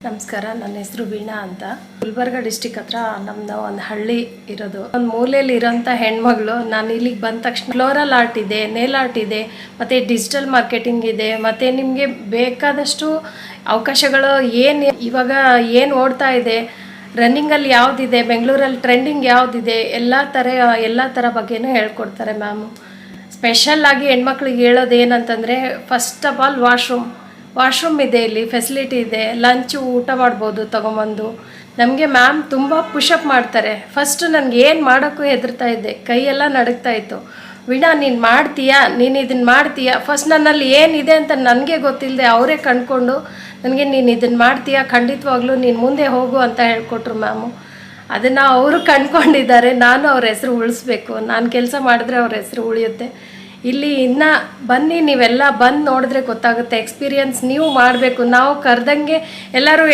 ನಮಸ್ಕಾರ, ನನ್ನ ಹೆಸರು ವೀಣಾ ಅಂತ. ಗುಲ್ಬರ್ಗ ಡಿಸ್ಟಿಕ್ ಹತ್ರ ನಮ್ದು ಒಂದು ಹಳ್ಳಿ ಇರೋದು. ಒಂದು ಮೂಲೆಯಲ್ಲಿ ಇರೋಂಥ ಹೆಣ್ಮಗಳು. ನಾನು ಇಲ್ಲಿಗೆ ಬಂದ ತಕ್ಷಣ ಫ್ಲೋರಲ್ ಆರ್ಟ್ ಇದೆ, ನೇಲ್ ಆರ್ಟ್ ಇದೆ, ಮತ್ತು ಡಿಜಿಟಲ್ ಮಾರ್ಕೆಟಿಂಗ್ ಇದೆ, ಮತ್ತು ನಿಮಗೆ ಬೇಕಾದಷ್ಟು ಅವಕಾಶಗಳು ಇವಾಗ ಏನು ಓಡ್ತಾ ಇದೆ, ರನ್ನಿಂಗಲ್ಲಿ ಯಾವುದಿದೆ, ಬೆಂಗಳೂರಲ್ಲಿ ಟ್ರೆಂಡಿಂಗ್ ಯಾವುದಿದೆ, ಎಲ್ಲ ಥರ ಬಗ್ಗೆನೂ ಹೇಳ್ಕೊಡ್ತಾರೆ ಮ್ಯಾಮು. ಸ್ಪೆಷಲ್ಲಾಗಿ ಹೆಣ್ಮಕ್ಳಿಗೆ ಹೇಳೋದು ಏನಂತಂದರೆ, ಫಸ್ಟ್ ಆಫ್ ಆಲ್ ವಾಶ್ರೂಮ್ ಇದೆ, ಇಲ್ಲಿ ಫೆಸಿಲಿಟಿ ಇದೆ, ಲಂಚು ಊಟ ಮಾಡ್ಬೋದು ತೊಗೊಂಬಂದು. ನಮಗೆ ಮ್ಯಾಮ್ ತುಂಬ ಪುಷಪ್ ಮಾಡ್ತಾರೆ. ಫಸ್ಟು ನನಗೆ ಏನು ಮಾಡೋಕ್ಕೂ ಹೆದರ್ತಾ ಇದ್ದೆ, ಕೈಯೆಲ್ಲ ನಡುಗ್ತಾ ಇತ್ತು. ವೀಣಾ ನೀನು ಮಾಡ್ತೀಯಾ, ನೀನು ಇದನ್ನು ಮಾಡ್ತೀಯಾ? ಫಸ್ಟ್ ನನ್ನಲ್ಲಿ ಏನಿದೆ ಅಂತ ನನಗೆ ಗೊತ್ತಿಲ್ಲದೆ ಅವರೇ ಕಂಡುಕೊಂಡು ನನಗೆ ನೀನು ಇದನ್ನು ಮಾಡ್ತೀಯಾ, ಖಂಡಿತವಾಗ್ಲೂ ನೀನು ಮುಂದೆ ಹೋಗು ಅಂತ ಹೇಳ್ಕೊಟ್ರು ಮ್ಯಾಮು. ಅದನ್ನು ಅವರು ಕಂಡುಕೊಂಡಿದ್ದಾರೆ. ನಾನು ಅವ್ರ ಹೆಸರು ಉಳಿಸ್ಬೇಕು. ನಾನು ಕೆಲಸ ಮಾಡಿದ್ರೆ ಅವ್ರ ಹೆಸರು ಉಳಿಯುತ್ತೆ. ಇಲ್ಲಿ ಇನ್ನು ಬನ್ನಿ, ನೀವೆಲ್ಲ ಬಂದು ನೋಡಿದ್ರೆ ಗೊತ್ತಾಗುತ್ತೆ. ಎಕ್ಸ್ಪೀರಿಯನ್ಸ್ ನೀವು ಮಾಡಬೇಕು. ನಾವು ಕರೆದಂಗೆ ಎಲ್ಲರೂ